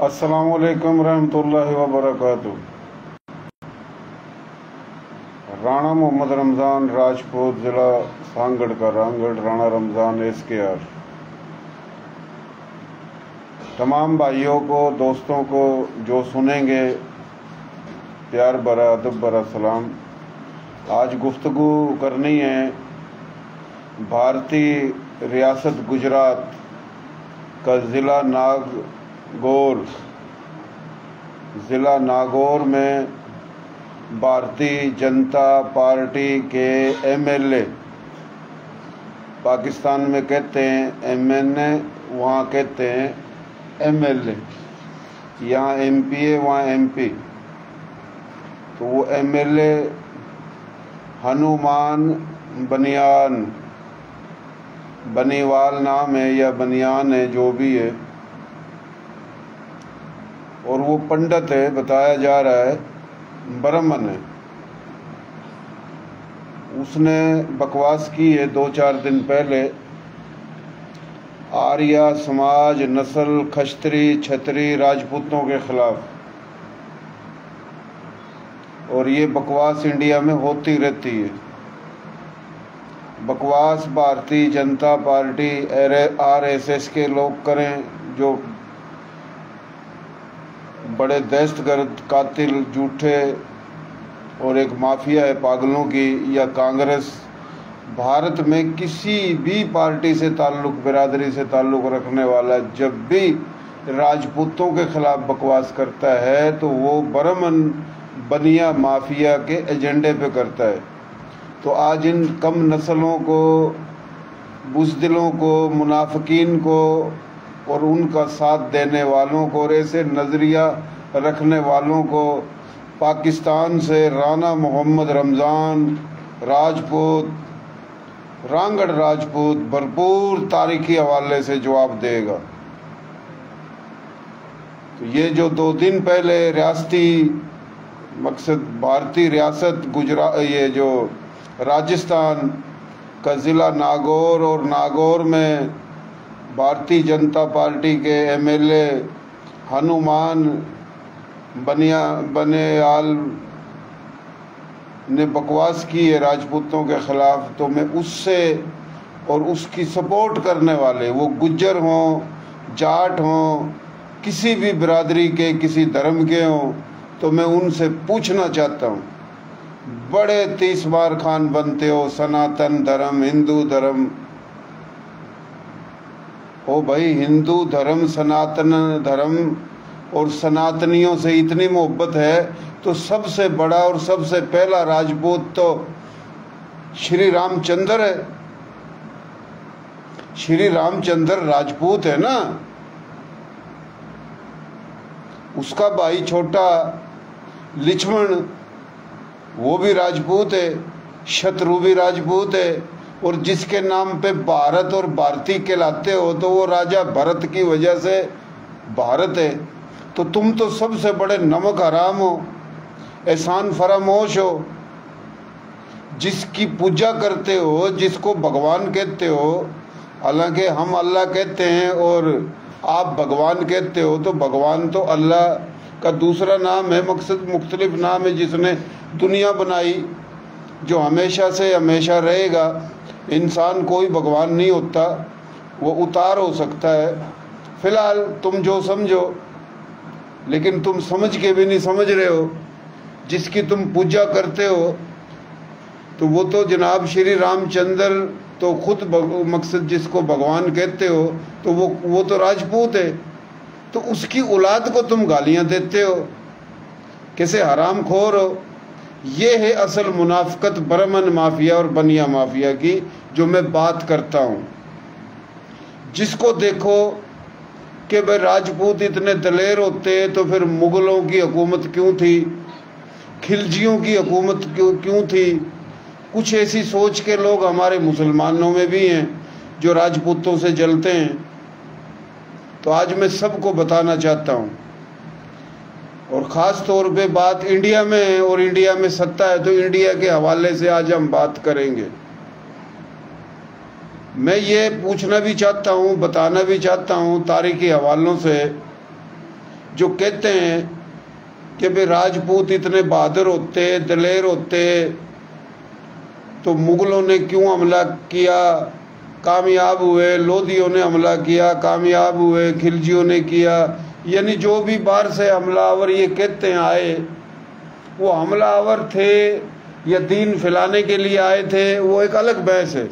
अस्सलामुअलैकुम रहमतुल्लाहि व बरकातुहू। राणा मोहम्मद रमज़ान राजपूत, ज़िला सांगड़ का रामगढ़, राणा रमज़ान SKR। तमाम भाइयों को, दोस्तों को जो सुनेंगे, प्यार भरा अदब भरा सलाम। आज गुफ्तगू करनी है भारतीय रियासत गुजरात का ज़िला नागौर में भारतीय जनता पार्टी के MLA, पाकिस्तान में कहते हैं MNA, वहाँ कहते हैं MLA, यहाँ MP है, वहाँ MP। तो वो MLA हनुमान बनीवाल नाम है या बनियान है, जो भी है, और वो पंडित है, बताया जा रहा है ब्राह्मण है। उसने बकवास की है 2-4 दिन पहले आर्या समाज, नस्ल, खश्तरी, छतरी, राजपूतों के खिलाफ, और ये बकवास इंडिया में होती रहती है। बकवास भारतीय जनता पार्टी RSS के लोग करें, जो बड़े दहशतगर्द, कातिल, झूठे और एक माफिया है पागलों की, या कांग्रेस भारत में किसी भी पार्टी से ताल्लुक़, बिरादरी से ताल्लुक़ रखने वाला जब भी राजपूतों के खिलाफ बकवास करता है तो वो ब्राह्मण बनिया माफिया के एजेंडे पे करता है। तो आज इन कम नस्लों को, बुज़दिलों को, मुनाफिकीन को और उनका साथ देने वालों को और ऐसे नज़रिया रखने वालों को पाकिस्तान से राणा मोहम्मद रमज़ान राजपूत, रामगढ़ राजपूत भरपूर तारीखी हवाले से जवाब देगा। तो ये जो 2 दिन पहले रियासती मकसद भारतीय रियासत गुजरात, ये जो राजस्थान का ज़िला नागौर, और नागौर में भारतीय जनता पार्टी के MLA हनुमान बनियाल ने बकवास की है राजपूतों के खिलाफ, तो मैं उससे और उसकी सपोर्ट करने वाले, वो गुज्जर हों, जाट हों, किसी भी बिरादरी के, किसी धर्म के हों, तो मैं उनसे पूछना चाहता हूँ, बड़े 30 बार खान बनते हो सनातन धर्म, हिंदू धर्म। ओ भाई, हिंदू धर्म, सनातन धर्म और सनातनियों से इतनी मोहब्बत है तो सबसे बड़ा और सबसे पहला राजपूत तो श्री रामचंद्र है। श्री रामचंद्र राजपूत है ना। उसका भाई छोटा लक्ष्मण, वो भी राजपूत है, शत्रु भी राजपूत है, और जिसके नाम पे भारत और भारती कहलाते हो तो वो राजा भरत की वजह से भारत है। तो तुम तो सबसे बड़े नमक हराम हो, एहसान फरामोश हो, जिसकी पूजा करते हो, जिसको भगवान कहते हो। हालांकि हम अल्लाह कहते हैं और आप भगवान कहते हो, तो भगवान तो अल्लाह का दूसरा नाम है, मकसद मुख्तलिफ नाम है, जिसने दुनिया बनाई, जो हमेशा से हमेशा रहेगा। इंसान कोई भगवान नहीं होता, वो उतार हो सकता है। फिलहाल तुम जो समझो, लेकिन तुम समझ के भी नहीं समझ रहे हो। जिसकी तुम पूजा करते हो तो वो तो जनाब श्री रामचंद्र तो खुद मकसद जिसको भगवान कहते हो, तो वो तो राजपूत है। तो उसकी औलाद को तुम गालियां देते हो, कैसे हराम खोर हो। ये है असल मुनाफिकत ब्राह्मण माफिया और बनिया माफिया की, जो मैं बात करता हूँ। जिसको देखो कि भाई राजपूत इतने दलेर होते तो फिर मुगलों की हुकूमत क्यों थी, खिलजियों की हुकूमत क्यों थी। कुछ ऐसी सोच के लोग हमारे मुसलमानों में भी हैं जो राजपूतों से जलते हैं। तो आज मैं सबको बताना चाहता हूँ, और ख़ास तौर पे बात इंडिया में है, और इंडिया में सत्ता है, तो इंडिया के हवाले से आज हम बात करेंगे। मैं ये पूछना भी चाहता हूँ, बताना भी चाहता हूँ तारीखी हवालों से जो कहते हैं कि भाई राजपूत इतने बहादुर होते, दलेर होते, तो मुगलों ने क्यों हमला किया, कामयाब हुए, लोधियों ने हमला किया, कामयाब हुए, खिलजियों ने किया। यानी जो भी बाहर से हमलावर ये कहते हैं आए, वो हमलावर थे या दीन फैलाने के लिए आए थे, वो एक अलग बहस है।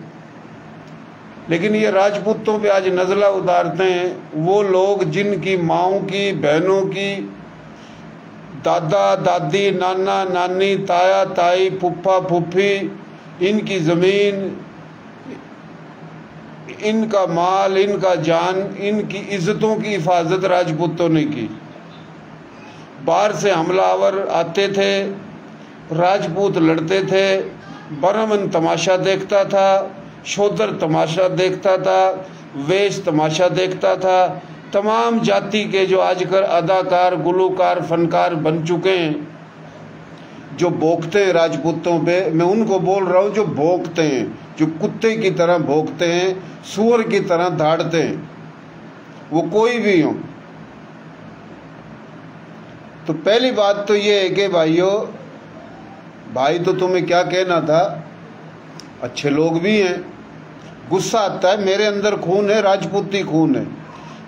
लेकिन ये राजपूतों पे आज नज़ला उतारते हैं वो लोग जिनकी माओं की, बहनों की, दादा दादी, नाना नानी, ताया ताई, फुफ्फा फुफ्फी, इनकी ज़मीन, इनका माल, इनका जान, इनकी इज्जतों की हिफाजत राजपूतों ने की। बाहर से हमलावर आते थे, राजपूत लड़ते थे, ब्राह्मण तमाशा देखता था, शूद्र तमाशा देखता था, वेश तमाशा देखता था। तमाम जाति के जो आजकल अदाकार, गुलूकार, फनकार बन चुके हैं, जो भोंकते हैं राजपूतों पे, मैं उनको बोल रहा हूँ जो भोंकते हैं, जो कुत्ते की तरह भोंकते हैं, सूअर की तरह धाड़ते हैं, वो कोई भी हो। तो पहली बात तो ये है कि भाइयों, भाई तो तुम्हें क्या कहना था, अच्छे लोग भी हैं, गुस्सा आता है, मेरे अंदर खून है, राजपूती खून है।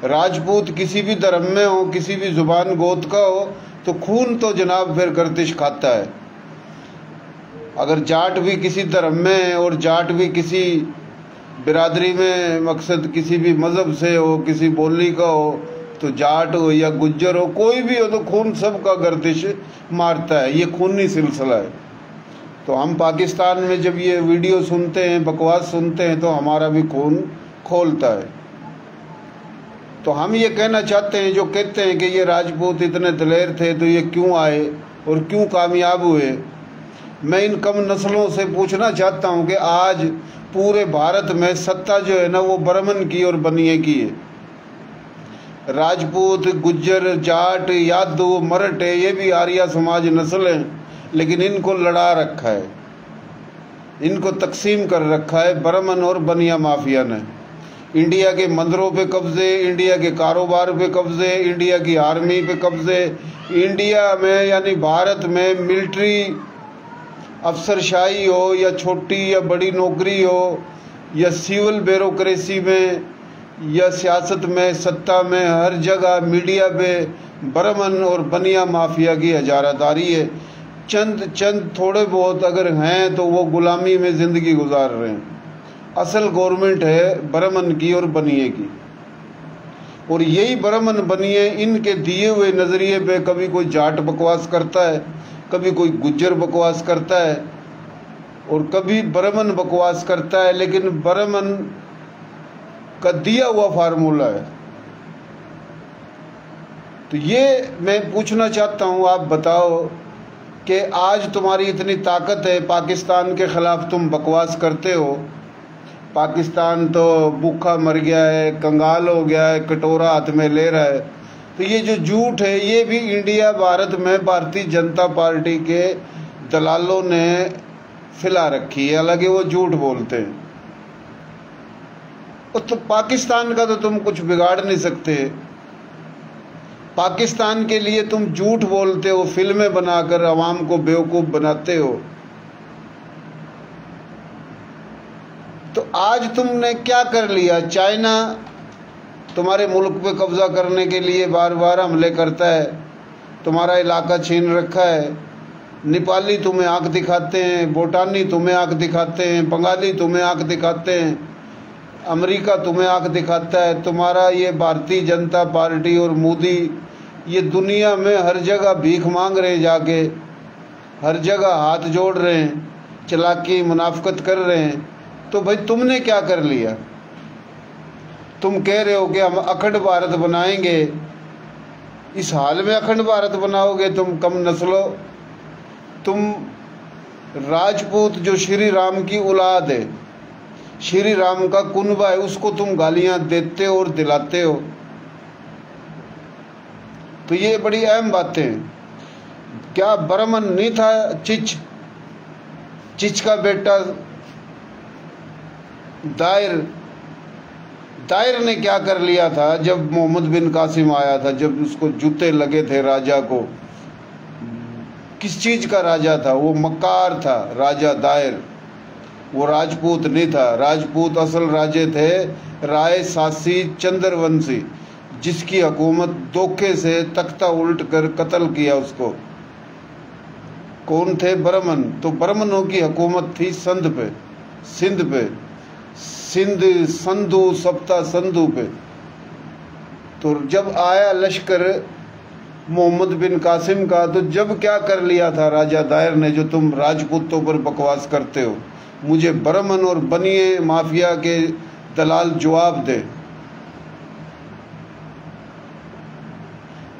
राजपूत किसी भी धर्म में हो, किसी भी जुबान गोत का हो, तो खून तो जनाब फिर गर्दिश खाता है। अगर जाट भी किसी धर्म में है और जाट भी किसी बिरादरी में, मकसद किसी भी मज़हब से हो, किसी बोली का हो, तो जाट हो या गुज्जर हो, कोई भी हो, तो खून सबका गर्दिश मारता है। ये खूनी सिलसिला है। तो हम पाकिस्तान में जब ये वीडियो सुनते हैं, बकवास सुनते हैं, तो हमारा भी खून खोलता है। तो हम ये कहना चाहते हैं, जो कहते हैं कि ये राजपूत इतने दलेर थे तो ये क्यों आए और क्यों कामयाब हुए, मैं इन कम नस्लों से पूछना चाहता हूँ कि आज पूरे भारत में सत्ता जो है ना, वो ब्राह्मण की और बनिए की है। राजपूत, गुज्जर, जाट, यादव, मराठे, ये भी आर्या समाज नस्ल हैं, लेकिन इनको लड़ा रखा है, इनको तकसीम कर रखा है ब्राह्मण और बनिया माफिया ने। इंडिया के मंदिरों पे कब्जे, इंडिया के कारोबार पे कब्जे, इंडिया की आर्मी पे कब्जे, इंडिया में यानी भारत में मिलिट्री अफसरशाही हो या छोटी या बड़ी नौकरी हो या सिविल ब्यूरोक्रेसी में या सियासत में, सत्ता में, हर जगह मीडिया पे ब्राह्मण और बनिया माफिया की हजारादारी है। चंद थोड़े बहुत अगर हैं तो वो गुलामी में ज़िंदगी गुजार रहे हैं। असल गवर्नमेंट है ब्राह्मण की और बनिए की। और यही ब्राह्मण बनिए इनके दिए हुए नज़रिए पे कभी कोई जाट बकवास करता है, कभी कोई गुज्जर बकवास करता है और कभी ब्राह्मण बकवास करता है, लेकिन ब्राह्मण का दिया हुआ फार्मूला है। तो ये मैं पूछना चाहता हूँ, आप बताओ कि आज तुम्हारी इतनी ताकत है, पाकिस्तान के ख़िलाफ़ तुम बकवास करते हो, पाकिस्तान तो भूखा मर गया है, कंगाल हो गया है, कटोरा हाथ में ले रहा है, तो ये जो झूठ है ये भी इंडिया भारत में भारतीय जनता पार्टी के दलालों ने फैला रखी है, हालांकि वो झूठ बोलते हैं। तो पाकिस्तान का तो तुम कुछ बिगाड़ नहीं सकते, पाकिस्तान के लिए तुम झूठ बोलते हो, फिल्में बनाकर अवाम को बेवकूफ़ बनाते हो। तो आज तुमने क्या कर लिया? चाइना तुम्हारे मुल्क पे कब्जा करने के लिए बार बार हमले करता है, तुम्हारा इलाका छीन रखा है। नेपाली तुम्हें आंख दिखाते हैं, भूटानी तुम्हें आंख दिखाते हैं, बंगाली तुम्हें आंख दिखाते हैं, अमेरिका तुम्हें आंख दिखाता है। तुम्हारा ये भारतीय जनता पार्टी और मोदी ये दुनिया में हर जगह भीख मांग रहे, जाके हर जगह हाथ जोड़ रहे हैं, चालाकी मुनाफकत कर रहे हैं। तो भाई तुमने क्या कर लिया? तुम कह रहे हो कि हम अखंड भारत बनाएंगे, इस हाल में अखंड भारत बनाओगे तुम कम नस्लों? तुम राजपूत जो श्री राम की औलाद है, श्री राम का कुनबा है, उसको तुम गालियां देते हो और दिलाते हो। तो ये बड़ी अहम बातें हैं। क्या ब्राह्मण नहीं था चिच का बेटा दायर, दायर ने क्या कर लिया था जब मोहम्मद बिन कासिम आया था, जब उसको जूते लगे थे राजा को, किस चीज का राजा था वो? मक्कार था राजा दायर, वो राजपूत नहीं था। राजपूत असल राजे थे राय सासी चंद्रवंशी, जिसकी हुकूमत धोखे से तख्ता उल्ट कर कत्ल किया उसको। कौन थे? बर्मन। तो बर्मनों की हुकूमत थी सिंध पे, सिंध संधु सप्ता संधु पे। तो जब आया लश्कर मोहम्मद बिन कासिम का, तो जब क्या कर लिया था राजा दायर ने, जो तुम राजपूतों पर बकवास करते हो, मुझे बर्मन और बनिए माफिया के दलाल जवाब दे।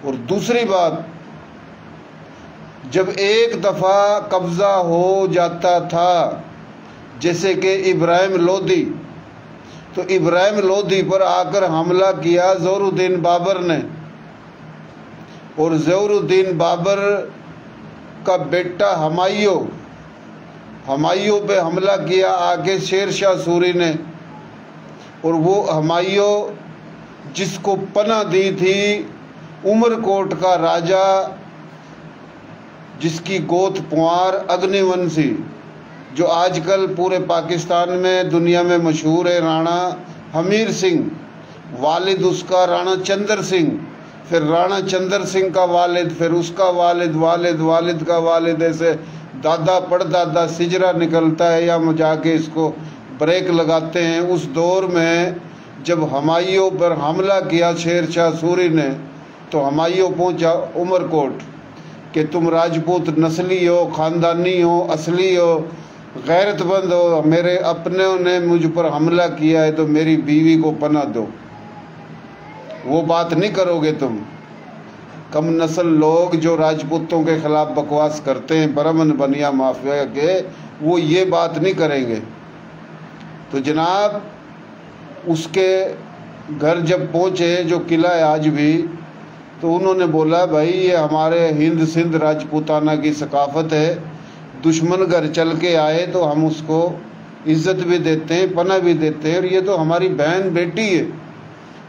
और दूसरी बात, जब एक दफा कब्जा हो जाता था, जैसे कि इब्राहिम लोदी, तो इब्राहिम लोदी पर आकर हमला किया ज़ौरुद्दीन बाबर ने, और ज़ौरुद्दीन बाबर का बेटा हमायूं पे हमला किया आके शेर शाह सूरी ने। और वो हमायूं जिसको पनाह दी थी उमरकोट का राजा, जिसकी गोत पुआर अग्निवंशी, जो आजकल पूरे पाकिस्तान में दुनिया में मशहूर है, राणा हमीर सिंह, वालिद उसका राणा चंद्र सिंह, फिर राणा चंद्र सिंह का वालिद, फिर उसका वालिद, वालिद का वालिद, ऐसे दादा पड़दादा सिजरा निकलता है, या जाके इसको ब्रेक लगाते हैं। उस दौर में जब हमायूं पर हमला किया शेर शाह सूरी ने, तो हमायूं पहुंचा उमरकोट कि तुम राजपूत नस्ली हो, ख़ानदानी हो, असली हो, गैरतमंद हो, मेरे अपनों ने मुझ पर हमला किया है तो मेरी बीवी को पनाह दो। वो बात नहीं करोगे तुम। कम नस्ल लोग जो राजपूतों के खिलाफ बकवास करते हैं, बर्मन बनिया माफिया के, वो ये बात नहीं करेंगे। तो जनाब उसके घर जब पहुँचे, जो किला है आज भी, तो उन्होंने बोला भाई ये हमारे हिंद सिंध राजपूताना की सकाफत है, दुश्मन घर चल के आए तो हम उसको इज्जत भी देते हैं, पनाह भी देते हैं, और ये तो हमारी बहन बेटी है।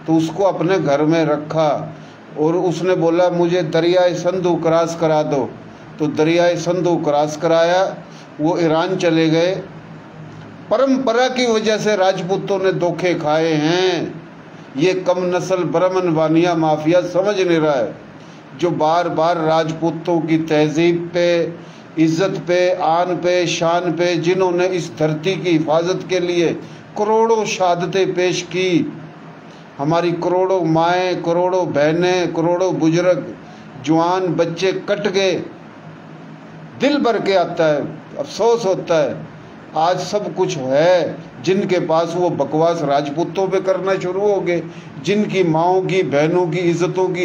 तो उसको अपने घर में रखा, और उसने बोला मुझे दरियाए संधु क्रॉस करा दो। तो दरियाए संधु क्रॉस कराया, वो ईरान चले गए। परंपरा की वजह से राजपूतों ने धोखे खाए हैं। ये कम नस्ल बर्मन बानिया माफिया समझ नहीं रहा है, जो बार बार राजपूतों की तहजीब पे, इज्जत पे, आन पे, शान पे, जिन्होंने इस धरती की हिफाजत के लिए करोड़ों शहादतें पेश की, हमारी करोड़ों माएँ, करोड़ों बहनें, करोड़ों बुजुर्ग, जवान बच्चे कट गए, दिल भर के आता है, अफसोस होता है। आज सब कुछ है जिनके पास, वो बकवास राजपूतों पे करना शुरू हो गए, जिनकी माओं की, बहनों की इज्जतों की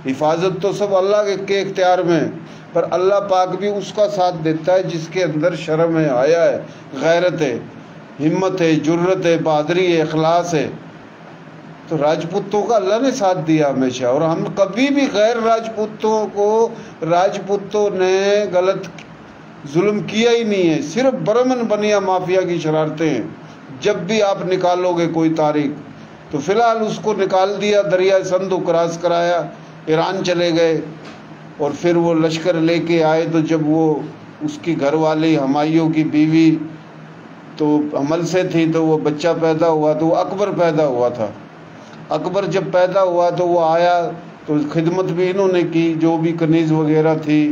हिफाजत तो सब अल्लाह के इख्तियार में है, पर अल्लाह पाक भी उसका साथ देता है जिसके अंदर शर्म है, हया है, गैरत है, हिम्मत है, जुर्रत है, बहादुरी है, इखलास है। तो राजपूतों का अल्लाह ने साथ दिया हमेशा, और हम कभी भी गैर राजपूतों को, राजपूतों ने गलत जुल्म किया ही नहीं है। सिर्फ बर्मन बनिया माफिया की शरारतें हैं। जब भी आप निकालोगे कोई तारीख, तो फिलहाल उसको निकाल दिया, दरिया संधु क्रॉस कराया, ईरान चले गए, और फिर वो लश्कर लेके आए। तो जब वो उसकी घरवाली हमायूं की बीवी तो हमल से थी, तो वो बच्चा पैदा हुआ, तो वो अकबर पैदा हुआ था। अकबर जब पैदा हुआ तो वो आया, तो खिदमत भी इन्होंने की, जो भी कनीज़ वगैरह थी,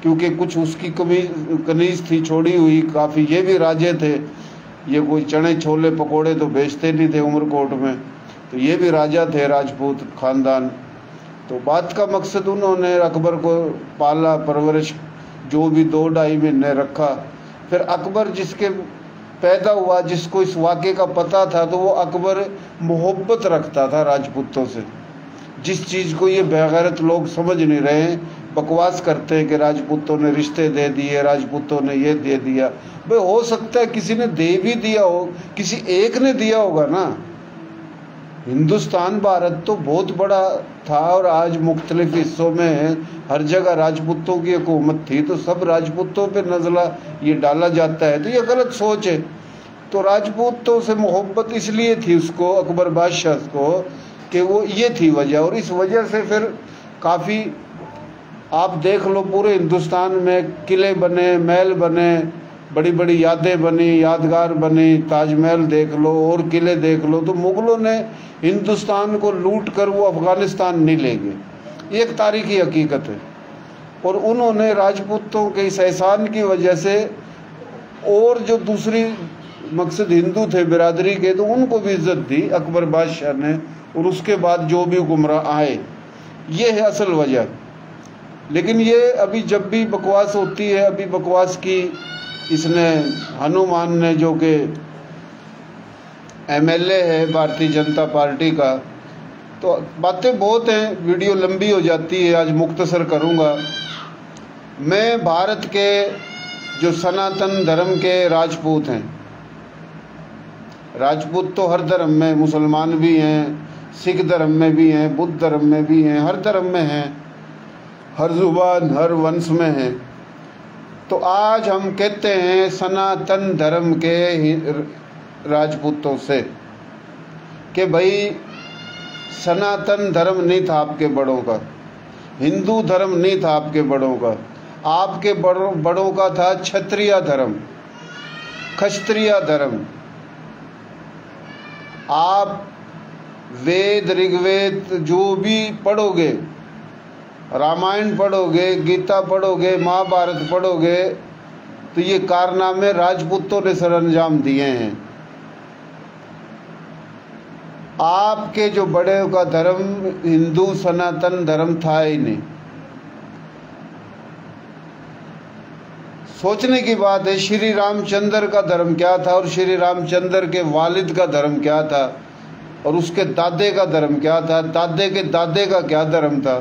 क्योंकि कुछ उसकी कनीज़ थी छोड़ी हुई काफ़ी। ये भी राजे थे, ये कोई चने छोले पकोड़े तो बेचते नहीं थे उमरकोट में, तो ये भी राजा थे, राजपूत ख़ानदान। तो बात का मकसद, उन्होंने अकबर को पाला, परवरिश जो भी 2-2.5 महीने रखा। फिर अकबर जिसके पैदा हुआ, जिसको इस वाक़े का पता था, तो वो अकबर मोहब्बत रखता था राजपूतों से। जिस चीज़ को ये बेगैरत लोग समझ नहीं रहे हैं, बकवास करते हैं कि राजपूतों ने रिश्ते दे दिए, राजपूतों ने ये दे दिया। भाई हो सकता है किसी ने दे भी दिया हो, किसी एक ने दिया होगा ना। हिंदुस्तान भारत तो बहुत बड़ा था, और आज मुख्तलिफ हिस्सों में हर जगह राजपूतों की हुकूमत थी, तो सब राजपूतों पे नज़ला ये डाला जाता है, तो ये गलत सोच है। तो राजपूतों से मोहब्बत इसलिए थी उसको, अकबर बादशाह को, कि वो ये थी वजह। और इस वजह से फिर काफ़ी आप देख लो पूरे हिंदुस्तान में किले बने, महल बने, बड़ी बड़ी यादें बनी, यादगार बनी, ताजमहल देख लो और किले देख लो। तो मुग़लों ने हिंदुस्तान को लूट कर वो अफ़गानिस्तान नहीं ले गए, एक तारीख़ी हकीकत है। और उन्होंने राजपूतों के इस एहसान की वजह से और जो दूसरी मकसद हिंदू थे बिरादरी के, तो उनको भी इज्जत दी अकबर बादशाह ने, और उसके बाद जो भी हुक्मरान आए, ये है असल वजह। लेकिन ये अभी जब भी बकवास होती है, अभी बकवास की इसने हनुमान ने, जो कि MLA है भारतीय जनता पार्टी का, तो बातें बहुत हैं, वीडियो लंबी हो जाती है, आज मुख्तसर करूँगा। मैं भारत के जो सनातन धर्म के राजपूत हैं, राजपूत तो हर धर्म में, मुसलमान भी हैं, सिख धर्म में भी हैं, बुद्ध धर्म में भी हैं, हर धर्म में हैं, हर जुबान हर वंश में हैं। तो आज हम कहते हैं सनातन धर्म के राजपूतों से कि भाई सनातन धर्म नहीं था आपके बड़ों का, हिंदू धर्म नहीं था आपके बड़ों का, आपके बड़ों का था क्षत्रिय धर्म, क्षत्रिय धर्म। आप वेद ऋग्वेद जो भी पढ़ोगे, रामायण पढ़ोगे, गीता पढ़ोगे, महाभारत पढ़ोगे, तो ये कारनामे राजपूतों ने सरअंजाम दिए हैं। आपके जो बड़े का धर्म हिंदू सनातन धर्म था ही नहीं। सोचने की बात है, श्री रामचंद्र का धर्म क्या था और श्री रामचंद्र के वालिद का धर्म क्या था, और उसके दादे का धर्म क्या था, दादे के दादे का क्या धर्म था।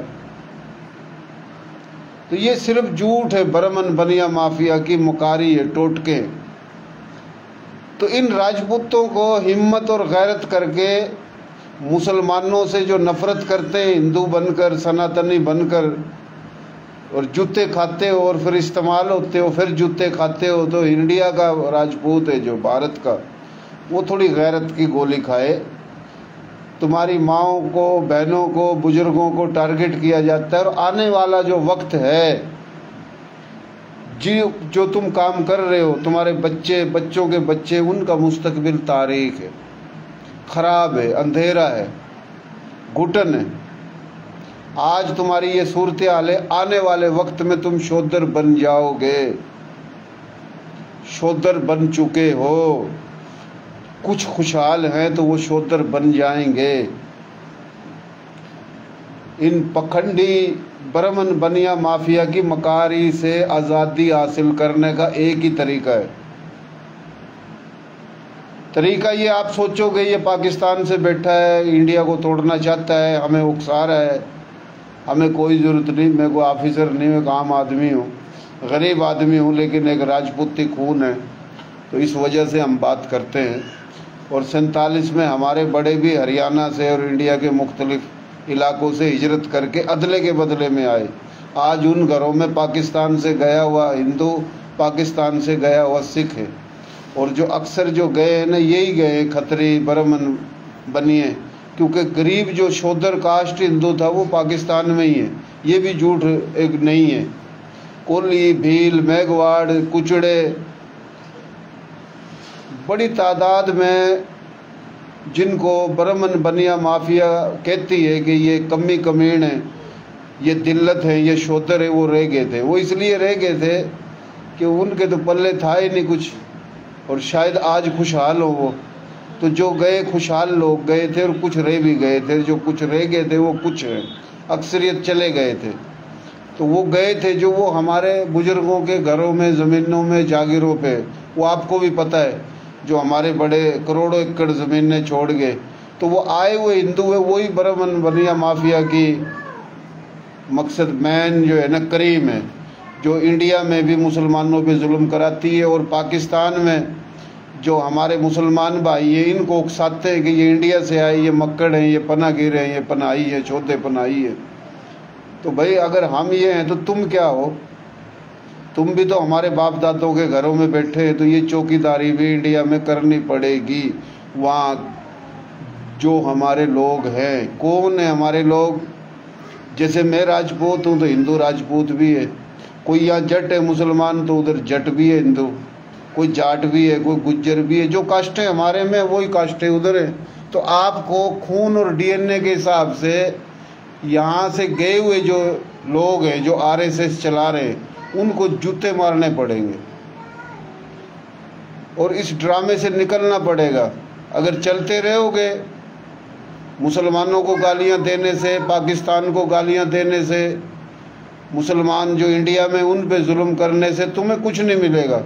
तो ये सिर्फ झूठ है, ब्राह्मण बनिया माफिया की मुकारी है, टोटके। तो इन राजपूतों को हिम्मत और गैरत करके मुसलमानों से जो नफरत करते हैं, हिंदू बनकर, सनातनी बनकर, और जूते खाते हो और फिर इस्तेमाल होते हो, फिर जूते खाते हो, तो इंडिया का राजपूत है जो भारत का, वो थोड़ी गैरत की गोली खाए। तुम्हारी माओं को, बहनों को, बुजुर्गों को टारगेट किया जाता है। और आने वाला जो वक्त है, जी जो तुम काम कर रहे हो, तुम्हारे बच्चे, बच्चों के बच्चे, उनका मुस्तकबिल तारीख है, ख़राब है, अंधेरा है, घुटन है। आज तुम्हारी ये सूरत हाल है, आने वाले वक्त में तुम शोधर बन जाओगे, शोधर बन चुके हो। कुछ खुशहाल हैं तो वो शोधर बन जाएंगे। इन पखंडी ब्राह्मण बनिया माफिया की मकारी से आज़ादी हासिल करने का एक ही तरीका है। तरीका ये, आप सोचोगे ये पाकिस्तान से बैठा है, इंडिया को तोड़ना चाहता है, हमें उकसा रहा है, हमें कोई ज़रूरत नहीं, मैं कोई ऑफिसर नहीं, मैं एक आम आदमी हूँ, गरीब आदमी हूँ, लेकिन एक राजपूती खून है, तो इस वजह से हम बात करते हैं। और 47 में हमारे बड़े भी हरियाणा से और इंडिया के मुख्तलिफ इलाकों से हिजरत करके अदले के बदले में आए। आज उन घरों में पाकिस्तान से गया हुआ हिंदू, पाकिस्तान से गया हुआ सिख है। और जो अक्सर जो गए हैं ना, यही गए खतरी ब्राह्मण बनिए, क्योंकि गरीब जो शोधर कास्ट हिंदू था वो पाकिस्तान में ही है। ये भी झूठ एक नहीं है। कोली, भील, मेघवाड़, कुचड़े, बड़ी तादाद में जिनको ब्राह्मण बनिया माफिया कहती है कि ये कमी कमीण है, ये दिल्लत है, ये शोधर है, वो रह गए थे। वो इसलिए रह गए थे कि उनके तो पल्ले था ही नहीं कुछ, और शायद आज खुशहाल हो वो। तो जो गए खुशहाल लोग गए थे, और कुछ रह भी गए थे, जो कुछ रह गए थे वो कुछ है, अक्सरियत चले गए थे। तो वो गए थे जो वो हमारे बुजुर्गों के घरों में, ज़मीनों में, जागीरों पे, वो आपको भी पता है, जो हमारे बड़े करोड़ों एकड़ ज़मीनें छोड़ गए। तो वो आए हुए हिंदू है, वही ब्राह्मण बनिया माफिया की मकसद मैन जो है ना, करीम है, जो इंडिया में भी मुसलमानों पे जुल्म कराती है, और पाकिस्तान में जो हमारे मुसलमान भाई हैं इनको उकसाते हैं कि ये इंडिया से आए, ये मक्कड़ हैं, ये पनागिर हैं, ये पनाही है, चौथे पनाही है। तो भाई अगर हम ये हैं तो तुम क्या हो? तुम भी तो हमारे बाप दादों के घरों में बैठे, तो ये चौकीदारी भी इंडिया में करनी पड़ेगी। वहाँ जो हमारे लोग हैं, कौन है हमारे लोग? जैसे मैं राजपूत हूँ तो हिंदू राजपूत भी है, कोई यहाँ जट है मुसलमान तो उधर जट भी है हिंदू, कोई जाट भी है, कोई गुज्जर भी है। जो कास्टें हमारे में वही कास्टें उधर है। तो आपको खून और डीएनए के हिसाब से यहाँ से गए हुए जो लोग हैं, जो आरएसएस चला रहे हैं, उनको जूते मारने पड़ेंगे और इस ड्रामे से निकलना पड़ेगा। अगर चलते रहोगे मुसलमानों को गालियां देने से, पाकिस्तान को गालियां देने से, मुसलमान जो इंडिया में उन पे जुल्म करने से, तुम्हें कुछ नहीं मिलेगा।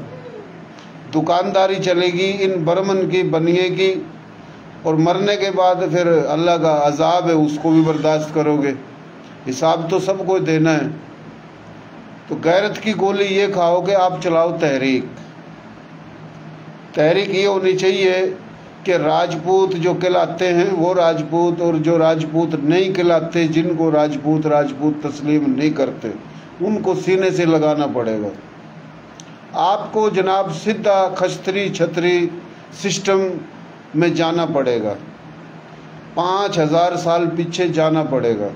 दुकानदारी चलेगी इन बर्मन की, बनिए की, और मरने के बाद फिर अल्लाह का अजाब है, उसको भी बर्दाश्त करोगे। हिसाब तो सबको देना है। तो गैरत की गोली ये खाओ कि आप चलाओ तहरीक। तहरीक ये होनी चाहिए कि राजपूत जो कहलाते हैं वो राजपूत, और जो राजपूत नहीं कहलाते, जिनको राजपूत तस्लीम नहीं करते, उनको सीने से लगाना पड़ेगा। आपको जनाब सीधा खस्त्री छत्री सिस्टम में जाना पड़ेगा, 5000 साल पीछे जाना पड़ेगा।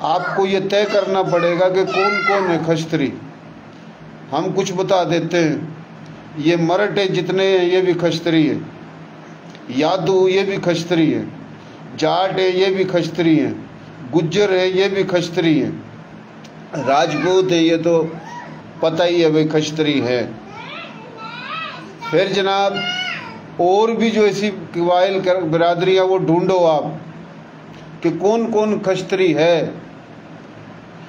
आपको ये तय करना पड़ेगा कि कौन कौन है खस्त्री। हम कुछ बता देते हैं, ये मराठे जितने हैं ये भी खस्त्री है, यादव ये भी खस्त्री है, जाट है ये भी खस्त्री है, गुज्जर है ये भी खस्त्री है, राजपूत है ये तो पता ही है भाई खस्त्री है। फिर जनाब और भी जो ऐसी कबाइल बिरादरियाँ वो ढूंढो आप कि कौन कौन खस्त्री है।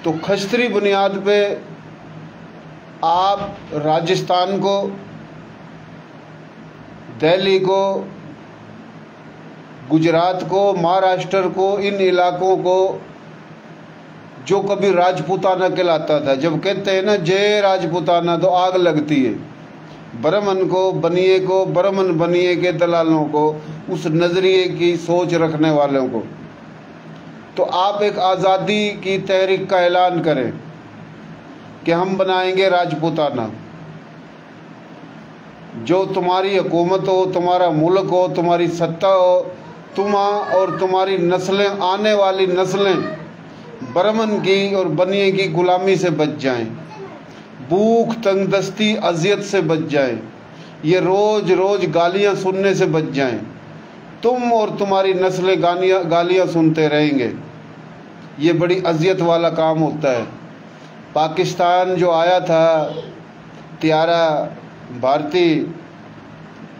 तो खस्त्री बुनियाद पे आप राजस्थान को, दिल्ली को, गुजरात को, महाराष्ट्र को, इन इलाकों को जो कभी राजपूताना कहलाता था, जब कहते हैं ना जय राजपूताना तो आग लगती है। ब्राह्मण को, बनिए को, ब्राह्मण बनिए के दलालों को, उस नजरिए की सोच रखने वालों को। तो आप एक आज़ादी की तहरीक का ऐलान करें कि हम बनाएंगे राजपूताना। जो तुम्हारी हुकूमत हो, तुम्हारा मुल्क हो, तुम्हारी सत्ता हो, तुम और तुम्हारी नस्लें, आने वाली नस्लें ब्राह्मण की और बनिए की गुलामी से बच जाएं, भूख तंगदस्ती अजियत से बच जाएं, ये रोज रोज गालियां सुनने से बच जाएं। तुम और तुम्हारी नस्लें गालियां सुनते रहेंगे, ये बड़ी अजियत वाला काम होता है। पाकिस्तान जो आया था त्यारा भारती,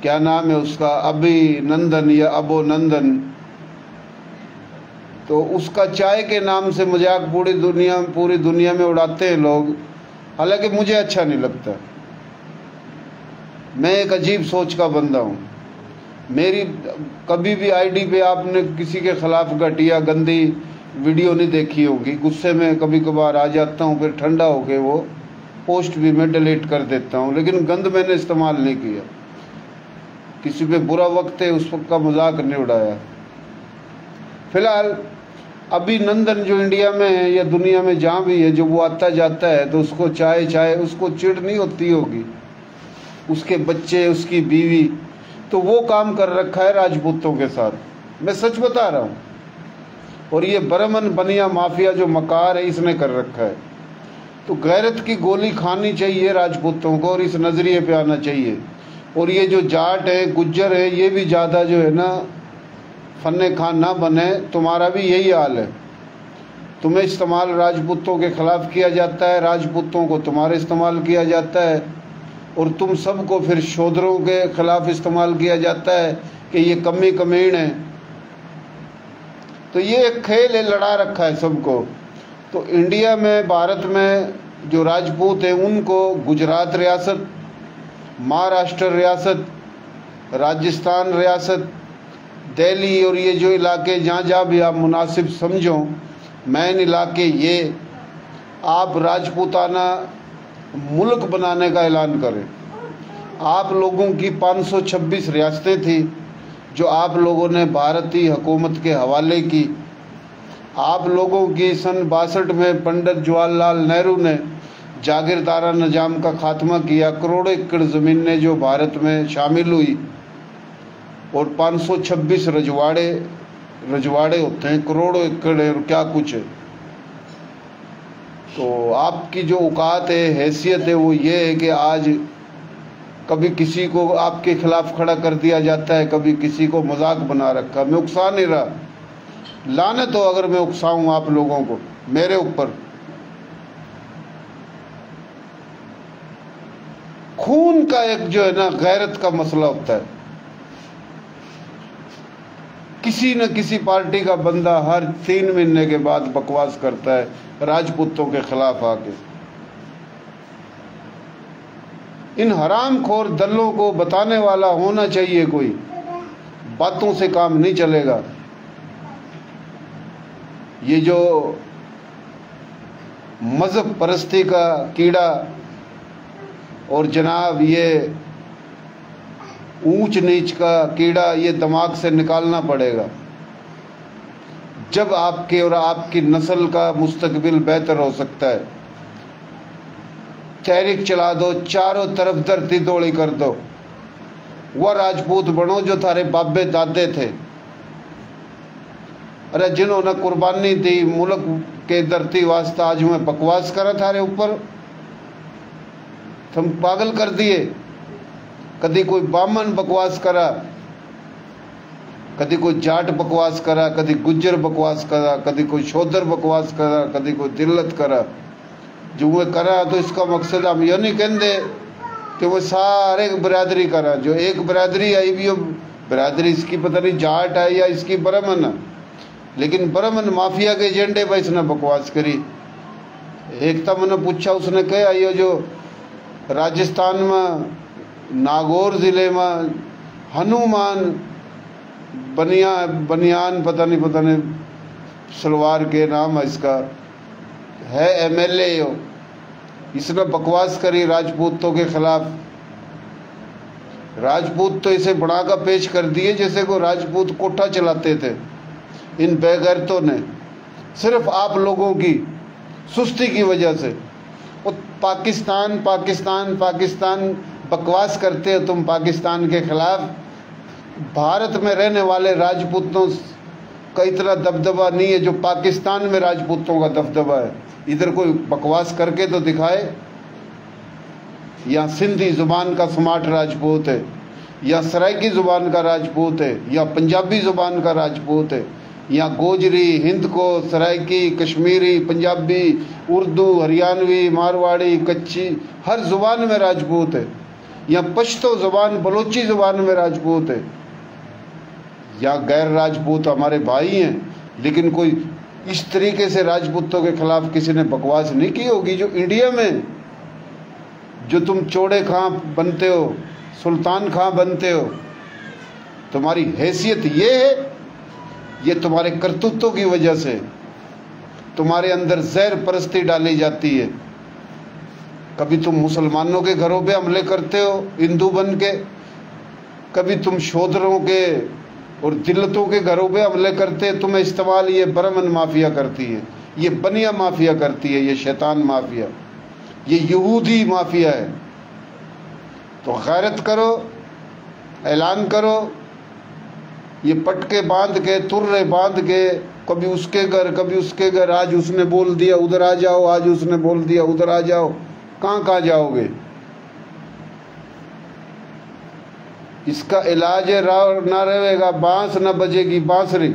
क्या नाम है उसका, अभिनंदन या अबोनंदन, तो उसका चाय के नाम से मजाक पूरी दुनिया में उड़ाते हैं लोग। हालांकि मुझे अच्छा नहीं लगता, मैं एक अजीब सोच का बंदा हूँ। मेरी कभी भी आईडी पे आपने किसी के खिलाफ घटिया गंदी वीडियो नहीं देखी होगी। गुस्से में कभी कभार आ जाता हूँ, फिर ठंडा होके वो पोस्ट भी मैं डिलीट कर देता हूँ, लेकिन गंद मैंने इस्तेमाल नहीं किया। किसी पे बुरा वक्त है उस वक्त का मजाक नहीं उड़ाया। फिलहाल अभिनंदन जो इंडिया में है या दुनिया में जहाँ भी है, जो वो आता जाता है तो उसको चाहे उसको चिढ़ नहीं होती होगी, उसके बच्चे, उसकी बीवी, तो वो काम कर रखा है राजपूतों के साथ। मैं सच बता रहा हूँ। और ये ब्राह्मण बनिया माफिया जो मकार है इसने कर रखा है। तो गैरत की गोली खानी चाहिए राजपूतों को और इस नज़रिए पे आना चाहिए। और ये जो जाट है, गुज्जर है, ये भी ज़्यादा जो है ना फन्ने खान ना बने। तुम्हारा भी यही हाल है, तुम्हें इस्तेमाल राजपूतों के ख़िलाफ़ किया जाता है, राजपूतों को तुम्हारे इस्तेमाल किया जाता है, और तुम सबको फिर शूद्रों के ख़िलाफ़ इस्तेमाल किया जाता है कि ये कमी कमीण है। तो ये एक खेल है, लड़ा रखा है सबको। तो इंडिया में, भारत में जो राजपूत हैं उनको गुजरात रियासत, महाराष्ट्र रियासत, राजस्थान रियासत, दिल्ली और ये जो इलाके जहाँ जहाँ भी आप मुनासिब समझो, मैन इलाके, ये आप राजपूताना मुल्क बनाने का ऐलान करें। आप लोगों की 526 रियासतें थी जो आप लोगों ने भारतीय हुकूमत के हवाले की। आप लोगों की सन 62 में पंडित जवाहरलाल नेहरू ने जागीरदारा निजाम का खात्मा किया, करोड़ों एकड़ ज़मीनें जो भारत में शामिल हुई, और 526 रजवाड़े होते हैं, करोड़ों एकड़ है, और क्या कुछ है। तो आपकी जो औकात है, हैसियत है, वो ये है कि आज कभी किसी को आपके खिलाफ खड़ा कर दिया जाता है, कभी किसी को मजाक बना रखा। मैं उकसा नहीं रहा, लानत हो अगर मैं उकसाऊं आप लोगों को मेरे ऊपर। खून का एक जो है ना गैरत का मसला होता है। किसी न किसी पार्टी का बंदा हर 3 महीने के बाद बकवास करता है राजपूतों के खिलाफ आके। इन हरामखोर दलों को बताने वाला होना चाहिए कोई, बातों से काम नहीं चलेगा। ये जो मजहब परस्ती का कीड़ा और जनाब ये ऊंच नीच का कीड़ा, ये दिमाग से निकालना पड़ेगा। जब आपके और आपकी नस्ल का मुस्तकबिल बेहतर हो सकता है। तहरीक चला दो, चारों तरफ धरती दौड़ी कर दो, वह राजपूत बनो जो थारे बाबे दादे थे। अरे जिन्होंने कुर्बानी दी मुल्क के धरती वास्ता, आज मैं बकवास करा थारे ऊपर, तुम पागल कर दिए। कभी कोई बामन बकवास करा, कभी कोई जाट बकवास करा, कभी गुज्जर बकवास करा, कभी कोई शोदर बकवास करा, कभी कोई दिल्लत करा। जो वो करा तो इसका मकसद हम यह नहीं कहते कि वो सारे बरादरी करा। जो एक बरादरी आई भी, बरादरी इसकी पता नहीं जाट है या इसकी ब्राह्मण है, लेकिन ब्राह्मण माफिया के एजेंडे पर इसने बकवास करी। एक तब मैंने पूछा, उसने कहा ये जो राजस्थान में नागौर ज़िले में हनुमान बनियान पता नहीं सलवार के नाम है इसका, है एमएलए हो, इसने बकवास करी राजपूतों के खिलाफ। राजपूत तो इसे बढ़ाकर पेश कर दिए जैसे को राजपूत कोठा चलाते थे। इन बेगैरतों ने सिर्फ आप लोगों की सुस्ती की वजह से, वो पाकिस्तान पाकिस्तान पाकिस्तान बकवास करते हो तुम पाकिस्तान के खिलाफ। भारत में रहने वाले राजपूतों का इतना दबदबा नहीं है जो पाकिस्तान में राजपूतों का दबदबा है। इधर कोई बकवास करके तो दिखाए। या सिंधी जुबान का स्मार्ट राजपूत है, या सराइकी जुबान का राजपूत है, या पंजाबी जुबान का राजपूत है, या गोजरी, हिंद को, सराइकी, कश्मीरी, पंजाबी, उर्दू, हरियाणवी, मारवाड़ी, कच्ची, हर जुबान में राजपूत है। या पश्तो जुबान, बलोची जुबान में राजपूत है। या गैर राजपूत हमारे भाई हैं, लेकिन कोई इस तरीके से राजपूतों के खिलाफ किसी ने बकवास नहीं की होगी। जो इंडिया में जो तुम चौड़े खां बनते हो, सुल्तान खां बनते हो, तुम्हारी हैसियत ये है, ये तुम्हारे करतूतों की वजह से। तुम्हारे अंदर जहर परस्ती डाली जाती है। कभी तुम मुसलमानों के घरों पे हमले करते हो हिंदू बन के, कभी तुम शोधरों के और दिल्लतों के घरों पे हमले करते। तुम्हें इस्तेमाल ये ब्राह्मण माफिया करती है, ये बनिया माफिया करती है, ये शैतान माफिया, ये यहूदी माफिया है। तो गैरत करो, ऐलान करो। ये पटके बांध के, तुर्रे बांध के, कभी उसके घर कभी उसके घर, आज उसने बोल दिया उधर आ जाओ, आज उसने बोल दिया उधर आ जाओ। कहाँ जाओगे? इसका इलाज है ना रहेगा, बांस ना बजेगी बांसुरी।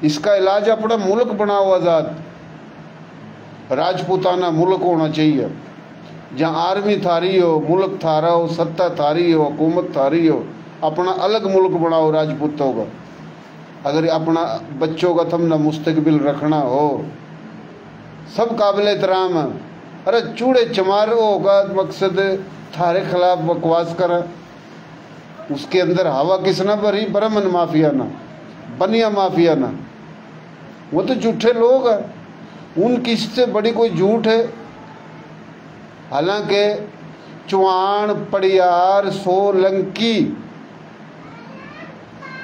इसका इलाज अपना मुल्क बनाओ आज़ाद। राजपूताना मुल्क होना चाहिए, जहाँ आर्मी थारी हो, मुल्क थारा हो, सत्ता थारी हो, हुकूमत थारी हो। अपना अलग मुल्क बनाओ राजपूतों का। अगर अपना बच्चों का थमना मुस्तकबिल रखना हो, सब काबिल एहतराम है। अरे चूड़े चमारो होगा मकसद थारे खिलाफ बकवास करा। उसके अंदर हवा किसना भरी? ब्राह्मण माफिया ना, बनिया माफिया ना। वो तो झूठे लोग हैं, उनकी इससे बड़ी कोई झूठ है? हालांकि चौहान, पड़ियार, सोलंकी,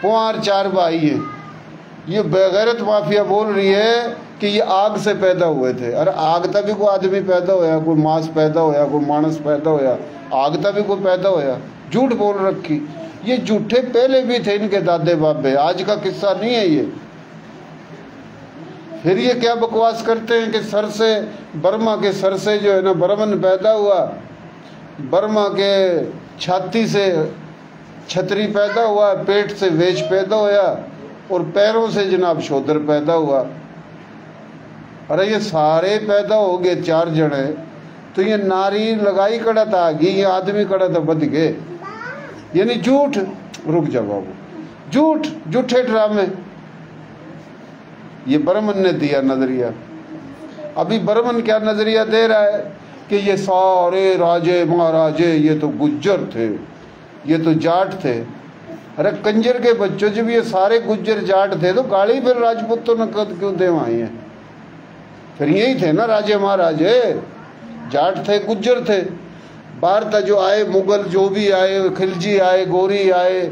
पुआर 4 भाई हैं। ये बेगैरत माफिया बोल रही है कि ये आग से पैदा हुए थे। अरे आग तभी कोई आदमी पैदा होया, कोई मांस पैदा होया, कोई मानस पैदा होया, आग तभी कोई पैदा होया। झूठ बोल रखी। ये झूठे पहले भी थे इनके दादे बाबे, आज का किस्सा नहीं है ये। फिर ये क्या बकवास करते हैं कि सर से, बर्मा के सर से जो है ना ब्राह्मण पैदा हुआ, बर्मा के छाती से छतरी पैदा हुआ, पेट से वेश पैदा होया और पैरों से जनाब शोधर पैदा हुआ। अरे ये सारे पैदा हो गए 4 जने, तो ये नारी लगाई कड़ा था आगे, ये आदमी कड़ा था बद गए। यानी झूठ। रुक जा बाबू, झूठ, झूठे ड्रामे। ये ब्राह्मण ने दिया नजरिया। अभी ब्राह्मण क्या नजरिया दे रहा है कि ये सारे राजे महाराजे ये तो गुज्जर थे, ये तो जाट थे। अरे कंजर के बच्चों, जब ये सारे गुज्जर जाट थे तो गाली फिर राजपूतों ने कद क्यों दे आई है? फिर यही थे ना राजे महाराजे, जाट थे, गुज्जर थे। बाहर था जो आए, मुगल जो भी आए, खिलजी आए, गोरी आए,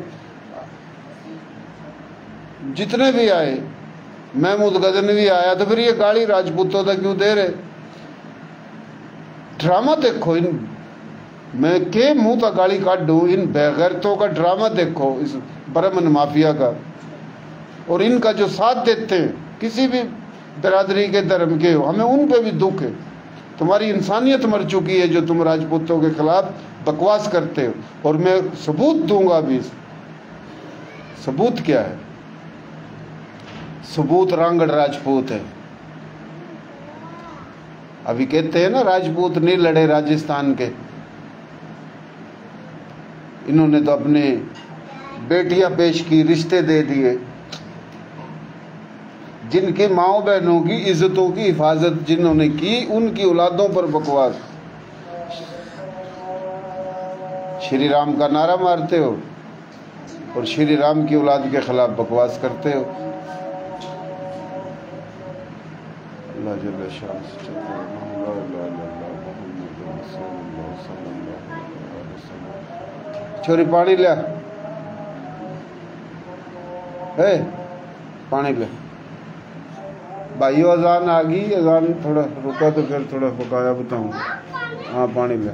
जितने भी आए, महमूद गजनवी आया, तो फिर ये गाली राजपूतों तक क्यों दे रहे? ड्रामा देखो इन, मैं के मुंह तक गाली काट दूं, इन बेगैरतों का ड्रामा देखो, इस ब्राह्मण माफिया का। और इनका जो साथ देते हैं किसी भी बिरादरी के, धर्म के हो, हमें उन पे भी दुख है। तुम्हारी इंसानियत मर चुकी है जो तुम राजपूतों के खिलाफ बकवास करते हो। और मैं सबूत दूंगा भी। सबूत क्या है? सबूत रांगड़ राजपूत है। अभी कहते हैं ना राजपूत नहीं लड़े राजस्थान के, इन्होंने तो अपने बेटियां पेश की, रिश्ते दे दिए। जिनके माओ बहनों की इज्जतों की हिफाजत जिन्होंने की, उनकी औलादों पर बकवास। श्री राम का नारा मारते हो और श्री राम की औलाद के खिलाफ बकवास करते हो। अल्लाह जल्ल शान से छोरी पानी ले, पानी ले भाइयों। अजान आ गई, अजान थोड़ा रुका तो फिर थोड़ा पकाया बताऊँ। हाँ पानी ले।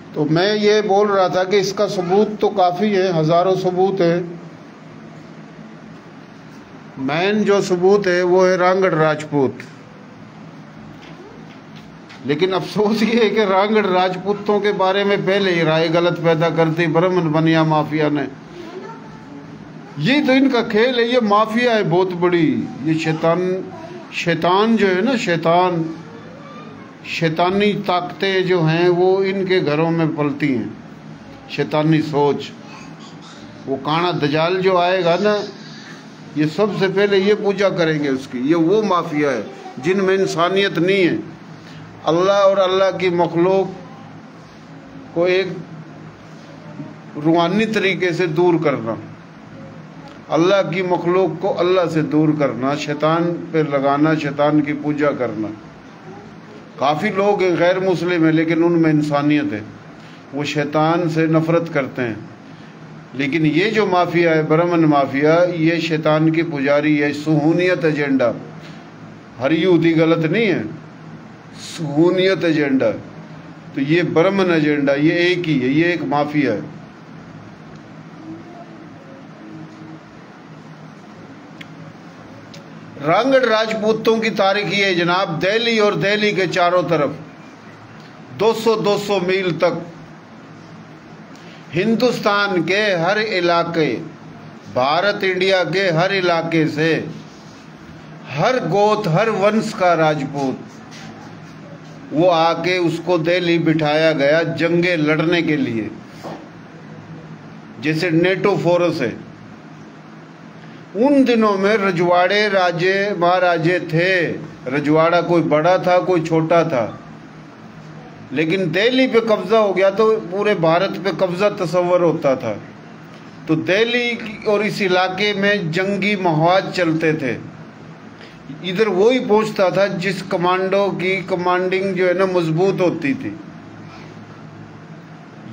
तो मैं ये बोल रहा था कि इसका सबूत तो काफ़ी है, हज़ारों सबूत है। मेन जो सबूत है वो है रांगड़ राजपूत। लेकिन अफसोस ये है कि रांगड़ राजपूतों के बारे में पहले ही राय गलत पैदा कर दी ब्राह्मण बनिया माफिया ने। ये तो इनका खेल है, ये माफिया है बहुत बड़ी। ये शैतान जो है ना, शैतानी ताकतें जो हैं वो इनके घरों में पलती हैं। शैतानी सोच, वो काना दजाल जो आएगा ना, ये सबसे पहले ये पूजा करेंगे उसकी। ये वो माफिया है जिनमें इंसानियत नहीं है। अल्लाह और अल्लाह की मखलूक को एक रूहानी तरीके से दूर करना, अल्लाह की मखलूक को अल्लाह से दूर करना, शैतान पे लगाना, शैतान की पूजा करना। काफ़ी लोग हैं गैर मुस्लिम हैं लेकिन उनमें इंसानियत है, वो शैतान से नफ़रत करते हैं। लेकिन ये जो माफिया है, ब्राह्मण माफिया, ये शैतान की पुजारी है। सुहूनियत एजेंडा, हर यहूदी गलत नहीं है, सुहूनियत एजेंडा। तो ये ब्राह्मण एजेंडा, ये एक ही है, ये एक माफिया है। रांगड़ राजपूतों की तारीख ये जनाब, दिल्ली और दिल्ली के चारों तरफ 200-200 मील तक हिंदुस्तान के हर इलाके भारत इंडिया के हर इलाके से, हर गोत हर वंश का राजपूत वो आके उसको दिल्ली बिठाया गया जंगे लड़ने के लिए। जैसे नेटो फोर्स है, उन दिनों में रजवाड़े राजे महाराजे थे। रजवाड़ा कोई बड़ा था कोई छोटा था, लेकिन दिल्ली पे कब्जा हो गया तो पूरे भारत पे कब्जा तस्वर होता था। तो दिल्ली और इस इलाके में जंगी महाज चलते थे। इधर वो ही पहुंचता था जिस कमांडो की कमांडिंग जो है ना मजबूत होती थी,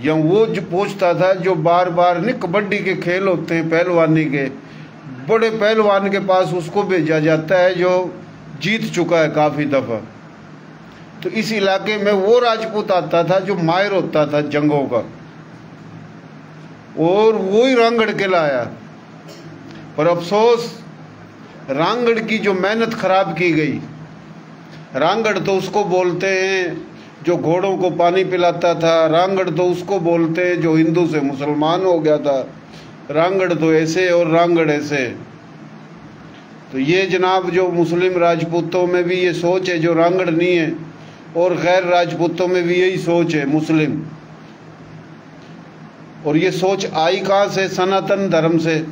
या वो जो पहुंचता था जो बार बार नहीं कबड्डी के खेल होते हैं पहलवानी के, बड़े पहलवान के पास उसको भेजा जाता है जो जीत चुका है काफी दफा। तो इस इलाके में वो राजपूत आता था जो माहिर होता था जंगों का, और वो ही रांगड़ के लाया। पर अफसोस रांगड़ की जो मेहनत खराब की गई। रांगड़ तो उसको बोलते हैं जो घोड़ों को पानी पिलाता था, रांगड़ तो उसको बोलते हैं जो हिंदू से मुसलमान हो गया था, रांगड़ तो ऐसे और रांगड़ ऐसे। तो ये जनाब जो मुस्लिम राजपूतों में भी ये सोच है जो रांगड़ नहीं है, और गैर राजपूतों में भी यही सोच है मुस्लिम। और ये सोच आई कहाँ से? सनातन धर्म से।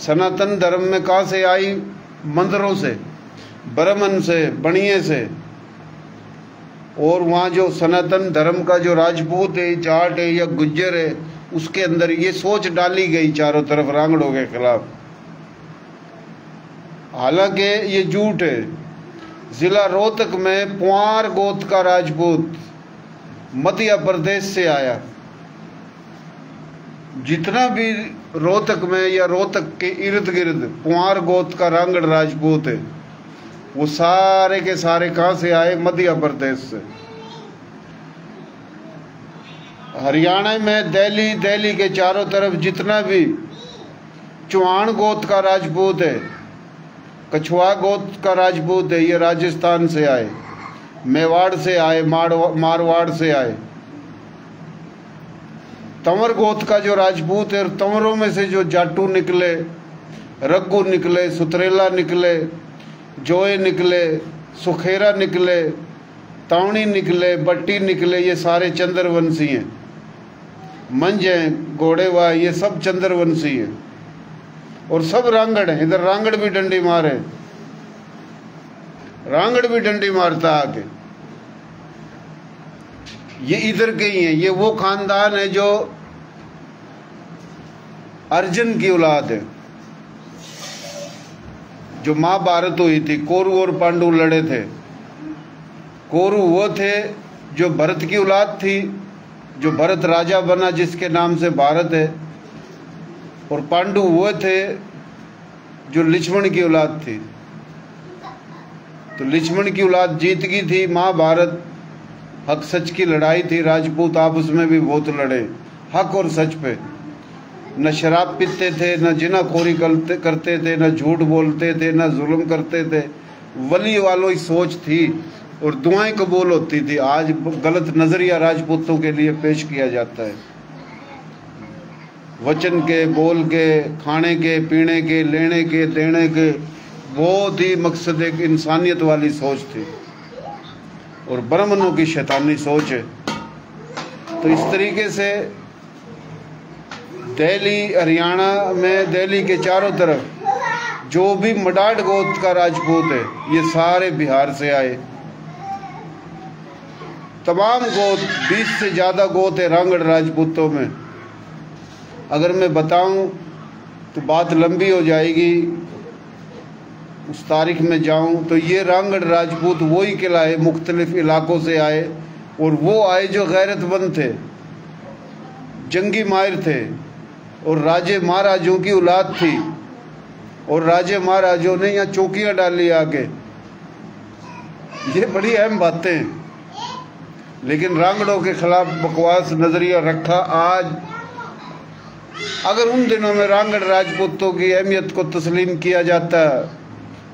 सनातन धर्म में कहाँ से आई? मंदिरों से, ब्राह्मण से, बणिये से। और वहाँ जो सनातन धर्म का जो राजपूत है, जाट है या गुज्जर है, उसके अंदर ये सोच डाली गई चारों तरफ रांगड़ों के खिलाफ। हालांकि ये झूठ है। जिला रोहतक में पुआर गोत का राजपूत मध्य प्रदेश से आया। जितना भी रोहतक में या रोहतक के इर्द गिर्द पुआर गोत का रांगड़ राजपूत है, वो सारे के सारे कहां से आए? मध्य प्रदेश से। हरियाणा में दिल्ली के चारों तरफ जितना भी चौहान गोत का राजपूत है, कछुआ गोत का राजपूत है, ये राजस्थान से आए, मेवाड़ से आए, मारवाड़ से आए। तंवर गोत का जो राजपूत है, तंवरों में से जो जाटू निकले, रग्गू निकले, सुतरेला निकले, जोए निकले, सुखेरा निकले, तावणी निकले, बट्टी निकले, ये सारे चंद्रवंशी हैं। मंज हैं, घोड़ेवा, ये सब चंद्रवंशी हैं और सब रांगड़ हैं। इधर रांगड़ भी डंडी मारे, रांगड़ भी डंडी मारता आके। ये इधर के ही हैं। ये वो खानदान है जो अर्जुन की औलाद है। जो महाभारत हुई थी, कौरव और पांडु लड़े थे। कौरव वो थे जो भरत की औलाद थी, जो भरत राजा बना जिसके नाम से भारत है, और पांडु वो थे जो लक्ष्मण की औलाद थी। तो लक्ष्मण की औलाद जीत गई थी। महाभारत हक सच की लड़ाई थी। राजपूत आपस में भी बहुत लड़े हक और सच पे। न शराब पीते थे, न जिनाखोरी करते थे, न झूठ बोलते थे, न जुल्म करते थे। वली वालों की सोच थी और दुआएं कबूल होती थी। आज गलत नजरिया राजपूतों के लिए पेश किया जाता है। वचन के, बोल के, खाने के, पीने के, लेने के, देने के, बहुत ही मकसद एक इंसानियत वाली सोच थी और ब्राह्मणों की शैतानी सोच है। तो इस तरीके से दिल्ली, हरियाणा में दिल्ली के चारों तरफ जो भी मडाड गोत का राजपूत है, ये सारे बिहार से आए। तमाम गोत, 20 से ज़्यादा गोत है रांगड़ राजपूतों में। अगर मैं बताऊं तो बात लंबी हो जाएगी, उस तारीख में जाऊं तो ये रांगड़ राजपूत वही कहलाए, मुख्तलिफ इलाकों से आए। और वो आए जो गैरतमंद थे, जंगी माहिर थे और राजे महाराजों की औलाद थी। और राजे महाराजों ने यहाँ चौकियाँ डाली आके। ये बड़ी अहम बातें हैं। लेकिन रांगड़ों के खिलाफ बकवास नजरिया रखा। आज अगर उन दिनों में रांगड़ राजपूतों की अहमियत को तस्लीम किया जाता,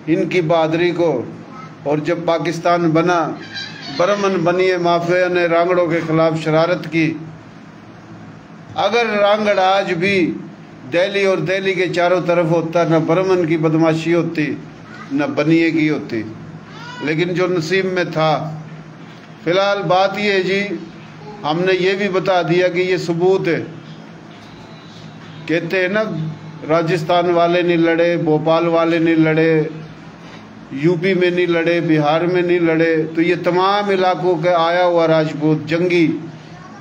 इनकी बहादुरी को, और जब पाकिस्तान बना, ब्राह्मण बनिए माफिया ने रांगड़ों के खिलाफ शरारत की। अगर रांगड़ आज भी दिल्ली और दिल्ली के चारों तरफ होता, न ब्राह्मण की बदमाशी होती न बनिए की होती, लेकिन जो नसीब में था। फिलहाल बात ये है जी, हमने ये भी बता दिया कि ये सबूत है। कहते हैं ना, राजस्थान वाले नहीं लड़े, भोपाल वाले नहीं लड़े, यूपी में नहीं लड़े, बिहार में नहीं लड़े, तो ये तमाम इलाकों के आया हुआ राजपूत, जंगी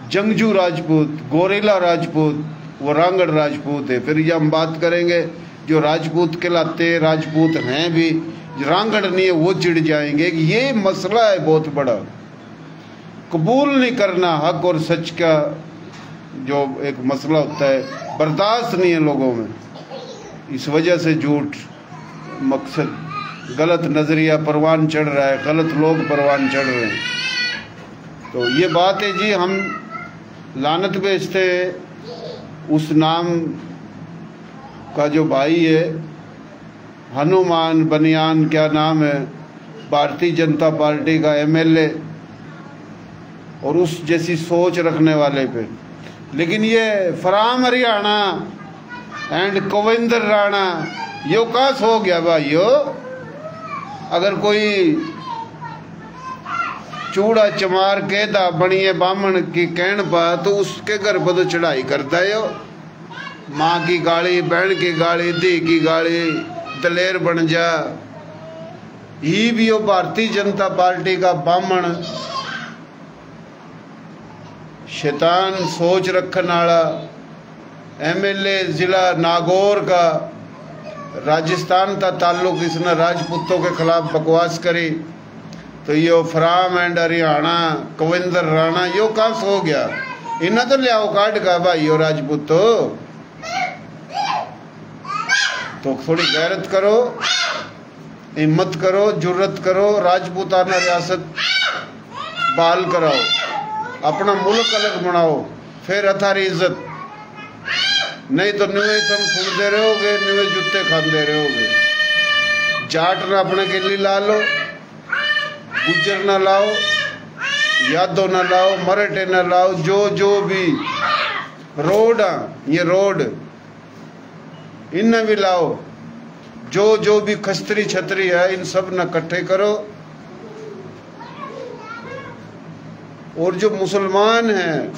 जंगजू राजपूत, गोरेला राजपूत, वो रांगड़ राजपूत है। फिर ये हम बात करेंगे जो राजपूत कहलाते, राजपूत हैं भी, रांगड़ नहीं है, वो चिढ़ जाएंगे कि ये मसला है बहुत बड़ा, कबूल नहीं करना हक और सच का जो एक मसला होता है, बर्दाश्त नहीं है लोगों में। इस वजह से झूठ मकसद, गलत नज़रिया परवान चढ़ रहा है, गलत लोग परवान चढ़ रहे हैं। तो ये बात है जी, हम लानत भेजते उस नाम का जो भाई है, हनुमान बनियान, क्या नाम है, भारतीय जनता पार्टी का एमएलए, और उस जैसी सोच रखने वाले पे। लेकिन ये फराम हरियाणा एंड कविंदर राणा, यो कास हो गया भाइयों। अगर कोई चूड़ा चमार के दा बनिए बामण की कहन पा, तो उसके घर पर तो चढ़ाई करता है। माँ की गाली, बहन की गाली, धी की गाली, दलेर बन जा। ही भी वो भारतीय जनता पार्टी का बामण, शैतान सोच रखने वाला एमएलए जिला नागौर का, राजस्थान का ताल्लुक, इसने राजपूतों के खिलाफ बकवास करी। तो यो फराम एंड हरियाणा कविंदर राणा, यो कहाँ से हो गया? इन्हें तो लियाओ काट का भाई यो राजपूतों। तो थोड़ी गैरत करो, हिम्मत करो, जुर्रत करो, राजपूताना रियासत बहाल कराओ, अपना मुल्क अलग बनाओ, फिर अथारी इज्जत। नहीं तो नुए तुम फुलते रहोगे, नुए जूते खाते रहोगे। जाट ना अपने के लिए ला लो, गुज्जर ना लाओ, यादव ना लाओ, मराठे ना लाओ, जो भी रोड, ये रोड इन्हें भी लाओ, जो भी खस्त्री छतरी है, इन सब न इकट्ठे करो। और जो मुसलमान हैं,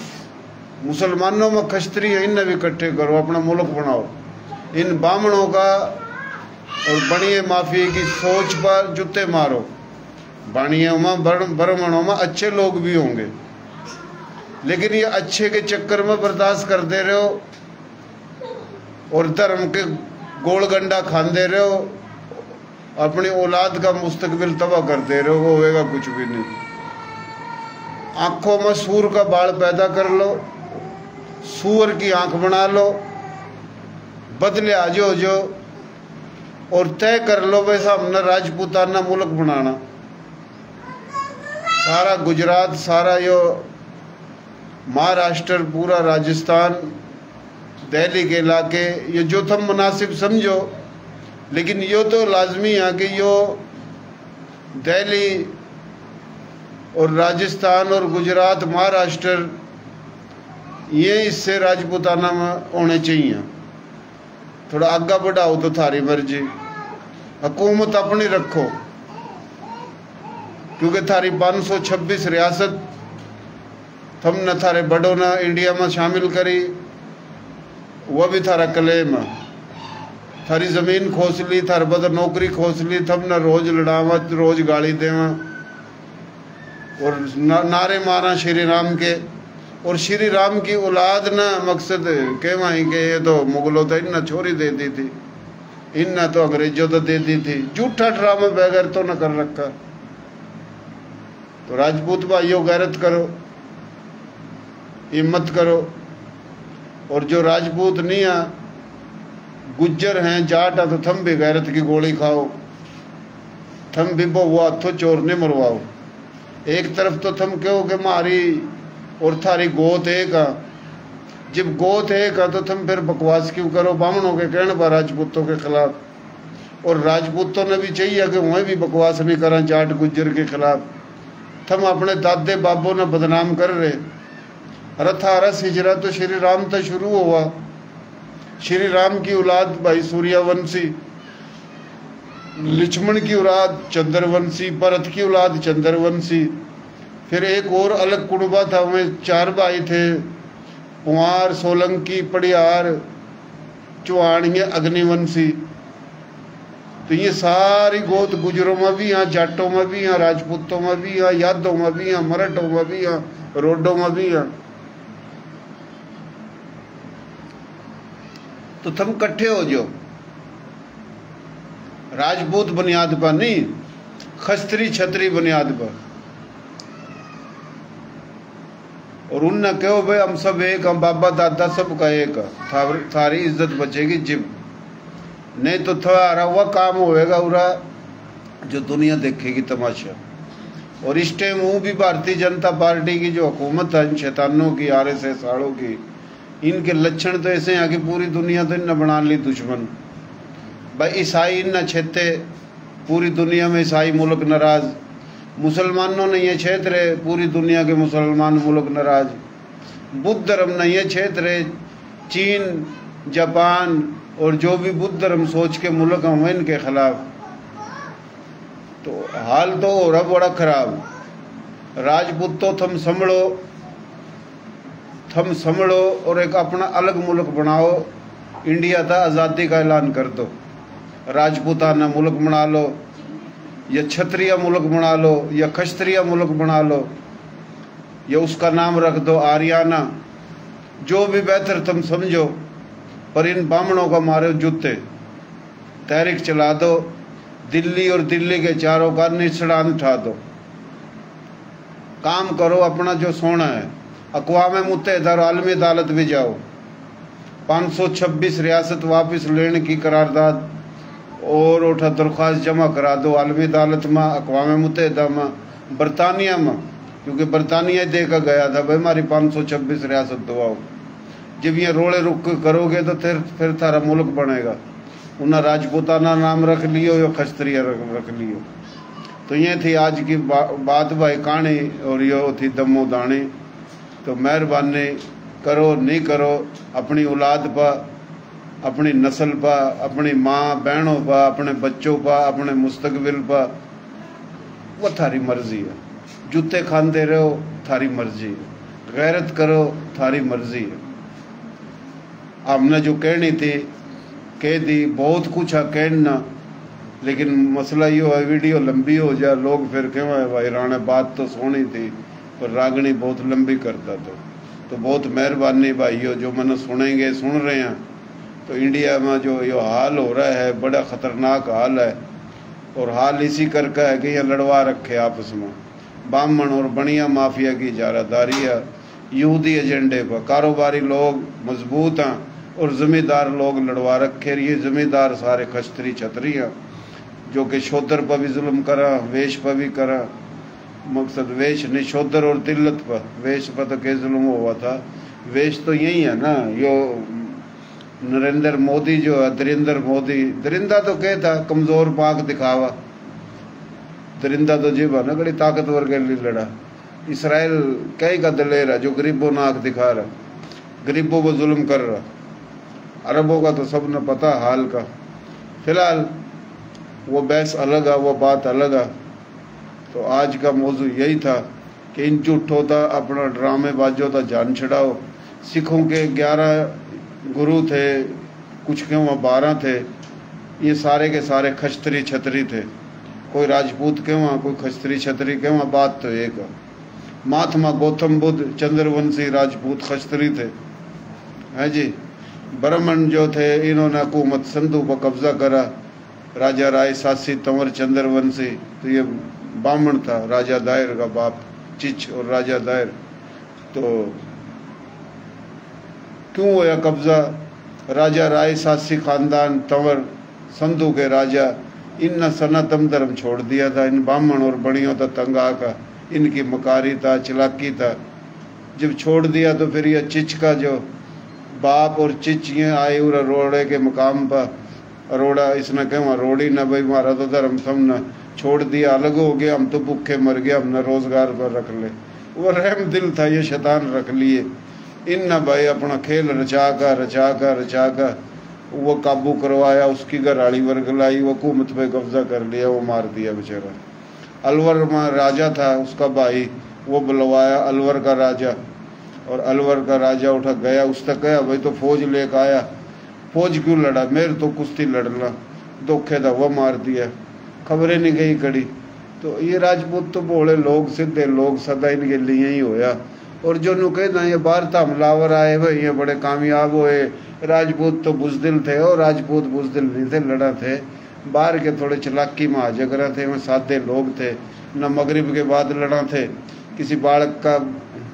मुसलमानों में खस्त्री है, इन्हें भी इकट्ठे करो, अपना मुल्क बनाओ। इन बामणों का और बनिए माफी की सोच पर जूते मारो। बाणियों में, ब्राह्मणों में अच्छे लोग भी होंगे, लेकिन ये अच्छे के चक्कर में बर्दाश्त करते रहो और धर्म के गोलगंडा खाते रहो, अपनी औलाद का मुस्तकबिल तबाह करते रहो, वो होएगा कुछ भी नहीं। आंखों में सूर का बाल पैदा कर लो, सूअर की आंख बना लो, बदले आ जो और तय कर लो वैसा हमने राजपूताना मुल्क बनाना। सारा गुजरात, सारा यो महाराष्ट्र, पूरा राजस्थान, दिल्ली के इलाके, ये जो तुम मुनासिब समझो, लेकिन यो तो लाजमी है कि यो दिल्ली और राजस्थान और गुजरात, महाराष्ट्र, ये इससे राजपूताना में होने चाहिए। थोड़ा आगे बढ़ाओ तो थारी मर्जी, हुकूमत अपनी रखो, क्योंकि थारी 526 रियासत हमने थारे बड़ों ने इंडिया में शामिल करी, वह भी थारा क्लेम है। थारी जमीन खोस ली, थार बदर नौकरी खोस ली, थमने रोज लड़ावा, रोज गाली देवा और नारे मारा श्री राम के। और श्री राम की औलाद ना मकसद कहवा ही के ये तो मुगलों तो इन्ना छोरी दे दी थी, इन्ना तो अंग्रेजों तो दे दी थी, झूठा ड्रामा बगैर तो न कर रखा। तो राजपूत भाइयों गैरत करो, हिम्मत करो। और जो राजपूत नहीं है, गुज्जर हैं, जाट है, तो थम भी गैरत की गोली खाओ, थम भी वो हाथों चोर ने मरवाओ। एक तरफ तो थम कहो कि मारी और थारी गोत एक है, जब गोत एक है तो तुम फिर बकवास क्यों करो बामणों के कहने पर राजपूतों के खिलाफ। और राजपूतों ने भी चाहिए कि वह भी बकवास नहीं करें जाट गुज्जर के खिलाफ। थम अपने दादे बाबों ने बदनाम कर रहे। रथा रस हिजरा तो श्री राम तो शुरू हुआ, श्री राम की औलाद भाई सूर्यवंशी, लक्ष्मण की औलाद चंद्रवंशी, भरत की औलाद चंद्रवंशी। फिर एक और अलग कुनबा था, उनमें 4 भाई थे, पुआर, सोलंकी, पड़ियार, चौहान, ये अग्निवंशी। तो ये सारी गोत गुजरों में भी हैं, जाटों में भी हैं, राजपूतों में भी हैं, यादों में भी हैं, मराठों में भी हैं, रोडों में भी हैं। तो तुम इकट्ठे हो जो, राजपूत बुनियाद पर नहीं, खस्त्री छत्री बुनियाद पर। और उनने कहो भाई हम सब एक, हम बाबा दादा सबका एक, थारी इज्जत बचेगी जिम, नहीं तो थारा वह काम होएगा उरा जो दुनिया देखेगी तमाशा। और इस टाइम वो भी भारतीय जनता पार्टी की जो हुकूमत है, इन शैतानों की, RSS साड़ों की, इनके लक्षण तो ऐसे हैं कि पूरी दुनिया तो इनने बना ली दुश्मन। भाई ईसाई इनने छेते, पूरी दुनिया में ईसाई मुल्क नाराज, मुसलमानों ने ये क्षेत्र है, पूरी दुनिया के मुसलमान मुल्क नाराज, बुद्ध धर्म ने ये क्षेत्र है, चीन, जापान और जो भी बुद्ध धर्म सोच के मुल्क हैं इनके खिलाफ। तो हाल तो हो रहा बड़ा खराब। राजपूतों थम संभलो और एक अपना अलग मुल्क बनाओ। इंडिया था आज़ादी का ऐलान कर दो, राजपूताना मुल्क बना लो, या क्षत्रिय मुल्क बना लो, या खस्त्रिय मुल्क बना लो, या उसका नाम रख दो आर्याना, जो भी बेहतर तुम समझो। पर इन बामणों का मारे जूते, तहरीक चला दो, दिल्ली और दिल्ली के चारों का निचड़ान उठा दो, काम करो अपना जो सोना है। अक़वाम मुत्तहिदा और आलमी अदालत भी जाओ, 526 रियासत वापस लेने की करारदाद और उठा दरख्वास्त जमा करा दो आलमी अदालत में, अक़वाम मुत्तहिदा में, बरतानिया में, क्योंकि बरतानिया दे कर गया था भाई हमारी 526 रियासत दबाओ। जब ये रोड़े रुक करोगे तो फिर थारा मुल्क बनेगा। उन्हें राजपूताना नाम रख लियो या खस्त्रिया रख लियो। तो ये थी आज की बात भाई कहानी, और यो थी दमो दानी। तो मेहरबानी करो नहीं करो, अपनी औलाद पर, अपनी नस्ल पर, अपनी माँ बहनों पर, अपने बच्चों पर, अपने मुस्तकबिल पर, वो थारी मर्जी है। जूते खाते रहो, थारी मर्जी है। गैरत करो, थारी मर्जी है। हमने जो कहनी थी कह दी, बहुत कुछ है कहना, लेकिन मसला यो है वीडियो लंबी हो जाए, लोग फिर क्यों है भाई राणा बात तो सोनी थी पर रागनी बहुत लंबी करता। तो बहुत मेहरबानी भाइयों जो मैंने सुनेंगे, सुन रहे हैं। तो इंडिया में जो ये हाल हो रहा है बड़ा ख़तरनाक हाल है, और हाल इसी करके है कि ये लड़वा रखे आपस में बामण और बनिया माफिया की इजारादारी है, यहूदी एजेंडे पर। कारोबारी लोग मजबूत हैं और ज़मींदार लोग लड़वा रखे। ये ज़मींदार सारे खस्त्री छतरी हैं जो कि शोधर पर भी जुल्म करा, वेश पर भी करा। मकसद वेश नहीं, शोधर और तिल्लत पर, वेश पर तो क्या जुल्म हुआ था। वेश तो यही है ना, यो नरेंद्र मोदी जो है, दरिंदर मोदी, दरिंदा तो क्या था, कमज़ोर पाक दिखावा। दरिंदा तो जीव है ना, बड़ी ताकतवर के लिए लड़ा। इसराइल कई का दलेर है जो गरीबों नाक दिखा रहा, गरीबों को जुल्म कर रहा। अरबों का तो सब ने पता हाल का। फिलहाल वो बहस अलग है, वो बात अलग है। तो आज का मौजू यही था कि इन झूठों था अपना ड्रामेबाजों था जान छड़ाओ। सिखों के 11 गुरु थे, कुछ के वहाँ 12 थे। ये सारे के सारे खस्त्री छतरी थे। कोई राजपूत के वहाँ, कोई खस्त्री छतरी के वहाँ, बात तो एक है। महात्मा गौतम बुद्ध चंद्रवंशी राजपूत खस्त्री थे, है जी। ब्राह्मण जो थे इन्होंने हुकूमत संधू पर कब्जा करा। राजा राय सासी तंवर चंद्रवंशी, तो ये ब्राह्मण था, राजा दायर का बाप चिच और राजा दायर। तो क्यों हुआ कब्जा? राजा राय सासी खानदान तंवर संधू के राजा, इन सनातन धर्म छोड़ दिया था। इन ब्राह्मण और बड़ियों था तंग आका, इनकी मकारी था, चलाकी था। जब छोड़ दिया तो फिर यह चिच का जो बाप और चिच ये आए उरा रोड़े के मकाम पर। अरोड़ा इसने कहा रोड़ी न भाई, हमारा तो धर्म हमने छोड़ दिया, अलग हो गया, हम तो भूखे मर गए, हमने रोजगार पर रख ले। वो रहम दिल था, ये शैतान रख लिए। इन भाई अपना खेल रचा कर वो काबू करवाया, उसकी घराड़ी वर्गलाई, वो हुकूमत पे कब्जा कर लिया, वो मार दिया बेचारा। अलवर में राजा था उसका भाई, वो बुलवाया अलवर का राजा, और अलवर का राजा उठा गया, उस तक गया भाई तो फौज लेकर आया। फौज क्यों लड़ा, मेरे तो कुश्ती लड़ना, धोखे था, वो मार दिया, खबरें नहीं गई कड़ी। तो ये राजपूत तो भोले लोग, सीधे लोग, सदा इनके लिए ही होया। और जो नु कहना ये बाहर था हमलावर आए भाई ये बड़े कामयाब हुए, राजपूत तो बुजदिल थे, और राजपूत बुजदिल नहीं थे, लड़ा थे। बाहर के थोड़े चलाकी में हाजगरा थे, वह सादे लोग थे, न मगरिब के बाद लड़ा थे। किसी बालक का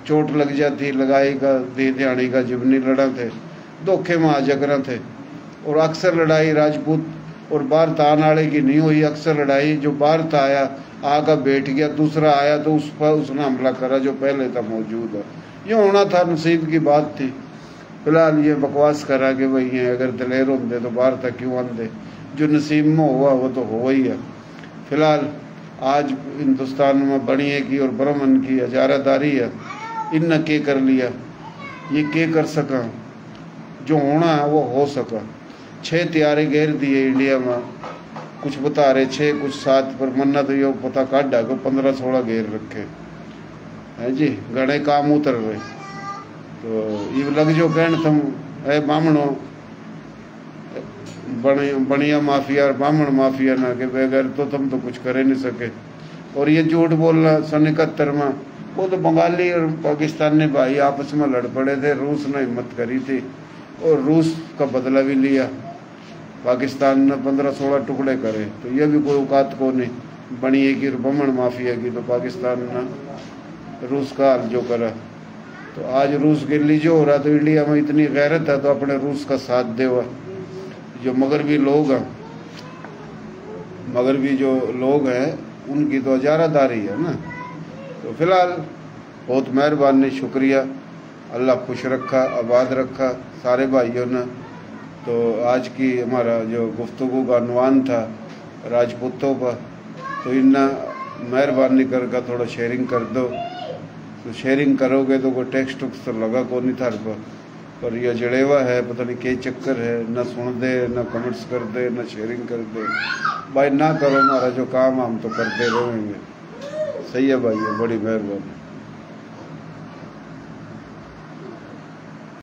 चोट लग जाती, लगाई का दे ध्यानी का जिबनी लड़ा थे, धोखे में हाजगरा थे। और अक्सर लड़ाई राजपूत और बाहर तान वाले की नहीं हुई, अक्सर लड़ाई जो बाहर था आया आकर बैठ गया, दूसरा आया तो उस पर उसने हमला करा जो पहले था मौजूद है। ये होना था, नसीब की बात थी। फिलहाल ये बकवास करा कि भाई ये अगर दलेर होंगे तो बाहर तक क्यों आंदे, जो नसीब में हुआ वो तो हो ही है। फिलहाल आज हिंदुस्तान में बनिए की और ब्राह्मण की हजारादारी है, इन के कर लिया, ये के कर सका, जो होना है वो हो सका। 6 त्यारे घेर दिए इंडिया में, कुछ बता रहे 6 कुछ 7 पर मन्ना तो ये पता काटा को 15-16 घेर रखे है जी, घने काम उतर रहे। तो ये लग जो कहन तुम है बामणो बनिया माफिया और बामण माफिया ना के बगैर तो तुम तो कुछ कर ही नहीं सके। और ये झूठ बोलना सन 71 में वो तो बंगाली और पाकिस्तानी भाई आपस में लड़ पड़े थे, रूस ने हिम्मत करी थी और रूस का बदला भी लिया। पाकिस्तान ने 15-16 टुकड़े करे, तो ये भी कोई औकात को नहीं बनिए की बमण माफिया की। तो पाकिस्तान ने रूस का हाल जो करा, तो आज रूस के लिए जो हो रहा, तो इंडिया में इतनी गैरत है तो अपने रूस का साथ दे हुआ। जो मगरबी लोग हैं, मगरबी जो लोग हैं उनकी तो हजारादारी है ना। तो फिलहाल बहुत मेहरबानी, शुक्रिया, अल्लाह खुश रखा, आबाद रखा सारे भाइयों ने। तो आज की हमारा जो गुफ्तगू का अनवान था राजपूतों पर, तो इन्ना मेहरबानी करके थोड़ा शेयरिंग कर दो। तो शेयरिंग करोगे तो कोई टेक्स्ट टुक्स तो लगा को नहीं थार पर यह जड़ेवा है, पता नहीं क्या चक्कर है, न सुन दे, न कमेंट्स कर दे, न शेयरिंग कर दे। भाई ना करो, हमारा जो काम हम तो करते रहेंगे। सही है भाई, बड़ी मेहरबानी।